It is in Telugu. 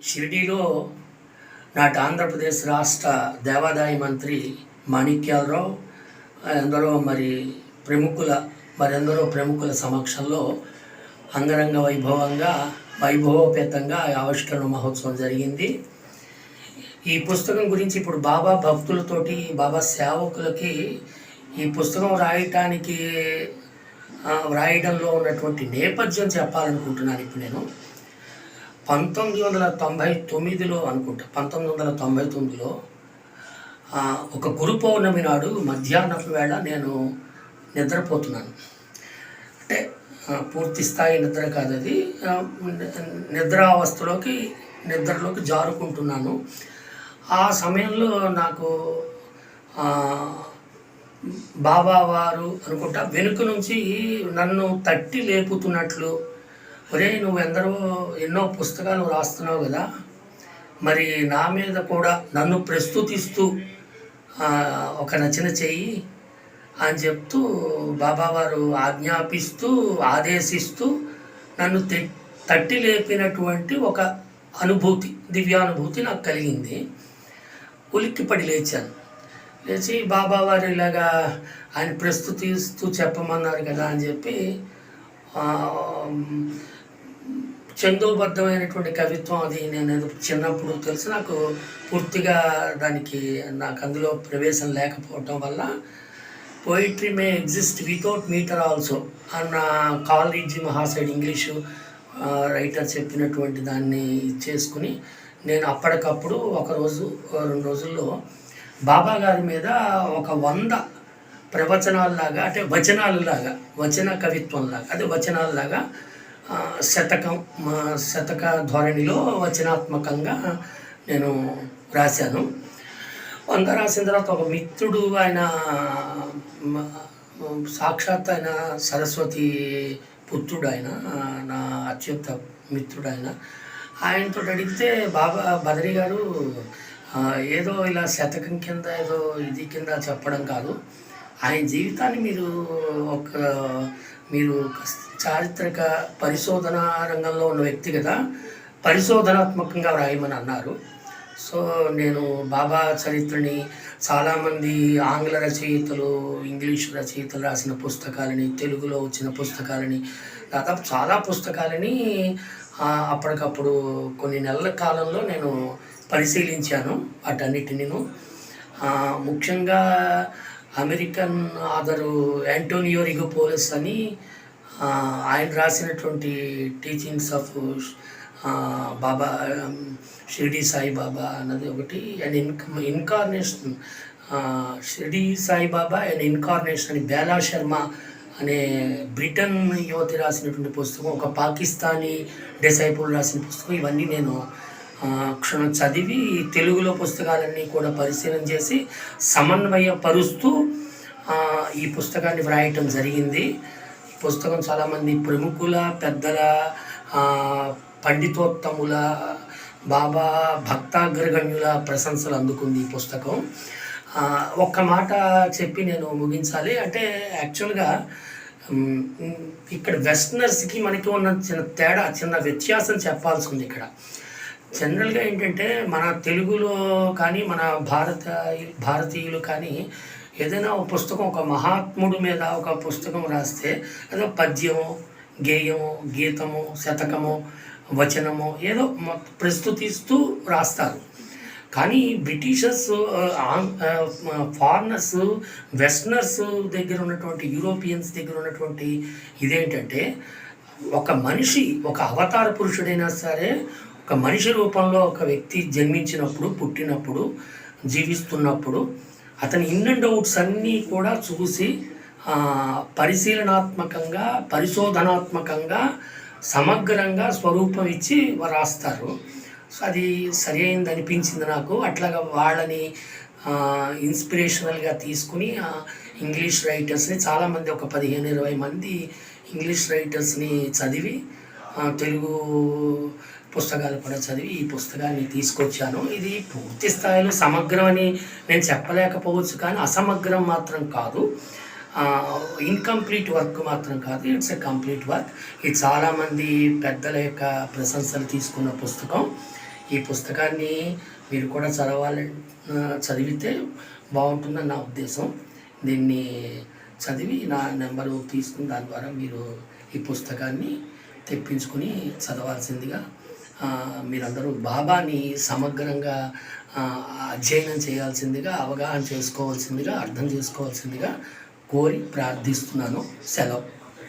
షిరిడీలో నాటి ఆంధ్రప్రదేశ్ రాష్ట్ర దేవాదాయ మంత్రి మాణిక్యాలరావు ఎందరో ప్రముఖుల సమక్షంలో అంగరంగ వైభవోపేతంగా ఆవిష్కరణ మహోత్సవం జరిగింది. ఈ పుస్తకం గురించి ఇప్పుడు బాబా భక్తులతోటి, బాబా సేవకులకి ఈ పుస్తకం వ్రాయడంలో ఉన్నటువంటి నేపథ్యం చెప్పాలనుకుంటున్నాను. ఇప్పుడు నేను 1999లో అనుకుంటా, 1999లో ఒక గురు పౌర్ణమి నాడు మధ్యాహ్నపు వేళ నేను నిద్రపోతున్నాను. అంటే పూర్తి స్థాయి నిద్ర కాదు, అది నిద్రలోకి జారుకుంటున్నాను. ఆ సమయంలో నాకు బాబా వారు అనుకుంటా వెనుక నుంచి నన్ను తట్టి లేపుతున్నట్లు, ఒరే నువ్వు ఎన్నో పుస్తకాలు రాస్తున్నావు కదా, మరి నా మీద కూడా నన్ను ప్రస్తుతిస్తూ ఒక రచన చెయ్యి అని చెప్తూ బాబావారు ఆజ్ఞాపిస్తూ ఆదేశిస్తూ నన్ను తట్టి లేపినటువంటి ఒక దివ్యానుభూతి నాకు కలిగింది. ఉలిక్కిపడి లేచాను. లేచి బాబావారు ఇలాగా ఆయన ప్రస్తుతిస్తూ చెప్పమన్నారు కదా అని చెప్పి చందోబద్ధమైనటువంటి కవిత్వం అది నేను చిన్నప్పుడు తెలిసి నాకు పూర్తిగా నాకు అందులో ప్రవేశం లేకపోవటం వల్ల పోయిట్రీ మే ఎగ్జిస్ట్ వితౌట్ మీటర్ ఆల్సో అన్న కాలేజీ మహాసైడ్ ఇంగ్లీషు రైటర్ చెప్పినటువంటి దాన్ని చేసుకుని నేను అప్పటికప్పుడు 2 రోజుల్లో బాబా గారి మీద 100 ప్రవచనాలలాగా, అంటే వచన కవిత్వంలాగా, అదే వచనాలలాగా శతక ధోరణిలో వచనాత్మకంగా నేను రాశాను. 100 రాసిన తర్వాత ఒక మిత్రుడు, ఆయన సాక్షాత్ ఆయన సరస్వతి పుత్రుడు, ఆయన నా అత్యంత మిత్రుడు. ఆయనతో అడిగితే బాబా బదరి గారు ఏదో ఇలా శతకం కింద ఏదో ఇది కింద చెప్పడం కాదు, ఆయన జీవితాన్ని మీరు చారిత్రక పరిశోధన రంగంలో ఉన్న వ్యక్తి కదా, పరిశోధనాత్మకంగా రాయమని అన్నారు. సో నేను బాబా చరిత్రని చాలామంది ఆంగ్ల రచయితలు, ఇంగ్లీషు రచయితలు రాసిన పుస్తకాలని, తెలుగులో వచ్చిన పుస్తకాలని, దాదాపు చాలా పుస్తకాలని అప్పటికప్పుడు కొన్ని నెలల కాలంలో నేను పరిశీలించాను. వాటన్నిటిని ముఖ్యంగా అమెరికన్ ఆథరు యాంటోనియో రిగోపోలిస్ అని ఆయన రాసినటువంటి టీచింగ్స్ ఆఫ్ బాబా షిరిడి సాయిబాబా అన్నది ఒకటి, and incarnation Shirdi Saibaba and incarnation అని బేలా శర్మ అనే బ్రిటన్ యువతి రాసినటువంటి పుస్తకం, ఒక పాకిస్తానీ డిసైపుల్ రాసిన పుస్తకం. ఇవన్నీ నేను చదివి తెలుగులో పుస్తకాలన్నీ కూడా పరిశీలన చేసి సమన్వయపరుస్తూ ఈ పుస్తకాన్ని వ్రాయటం జరిగింది. ఈ పుస్తకం చాలామంది ప్రముఖుల, పెద్దల, పండితోత్తముల, బాబా భక్తాగ్రగణ్యుల ప్రశంసలు అందుకుంది ఈ పుస్తకం. ఒక్క మాట చెప్పి నేను ముగించాలి. అంటే యాక్చువల్గా ఇక్కడ వెస్టర్నర్స్కి మనకి ఉన్న చిన్న వ్యత్యాసం చెప్పాల్సి ఉంది. ఇక్కడ జనరల్గా ఏంటంటే మన తెలుగులో కానీ మన భారతీయులు కానీ ఏదైనా ఒక పుస్తకం, ఒక మహాత్ముడి మీద ఒక పుస్తకం రాస్తే ఏదో పద్యము, గేయము, గీతము, శతకము, వచనము ఏదో ప్రస్తుతిస్తూ రాస్తారు. కానీ బ్రిటిషర్స్, ఫారినర్స్, వెస్టర్నర్స్ దగ్గర ఉన్నటువంటి, యూరోపియన్స్ దగ్గర ఉన్నటువంటి ఇదేంటంటే, ఒక మనిషి, ఒక అవతార పురుషుడైనా సరే, ఒక మనిషి రూపంలో ఒక వ్యక్తి జన్మించినప్పుడు, పుట్టినప్పుడు, జీవిస్తున్నప్పుడు అతని ఇన్ అండ్ అవుట్స్ అన్నీ కూడా చూసి పరిశీలనాత్మకంగా, పరిశోధనాత్మకంగా, సమగ్రంగా స్వరూపం ఇచ్చి రాస్తారు. సో అది సరి అయింది అనిపించింది నాకు. అట్లాగా వాళ్ళని ఇన్స్పిరేషనల్గా తీసుకుని ఇంగ్లీష్ రైటర్స్ని చాలామంది, ఒక 15-20 మంది ఇంగ్లీష్ రైటర్స్ని చదివి, తెలుగు పుస్తకాలు కూడా చదివి ఈ పుస్తకాన్ని తీసుకొచ్చాను. ఇది పూర్తి స్థాయిలో సమగ్రం అని నేను చెప్పలేకపోవచ్చు, కానీ అసమగ్రం మాత్రం కాదు, ఇన్కంప్లీట్ వర్క్ మాత్రం కాదు, ఇట్స్ ఎ కంప్లీట్ వర్క్. ఇది చాలామంది పెద్దల యొక్క ప్రశంసలు తీసుకున్న పుస్తకం. ఈ పుస్తకాన్ని మీరు కూడా చదివితే బాగుంటుందని నా ఉద్దేశం. దీన్ని చదివి నా నెంబరు తీసుకుని దాని ద్వారా మీరు ఈ పుస్తకాన్ని తెప్పించుకొని చదవాల్సిందిగా, మీరందరూ బాబాని సమగ్రంగా అధ్యయనం చేయాల్సిందిగా, అవగాహన చేసుకోవాల్సిందిగా, అర్థం చేసుకోవాల్సిందిగా కోరి ప్రార్థిస్తున్నాను. సెలవు.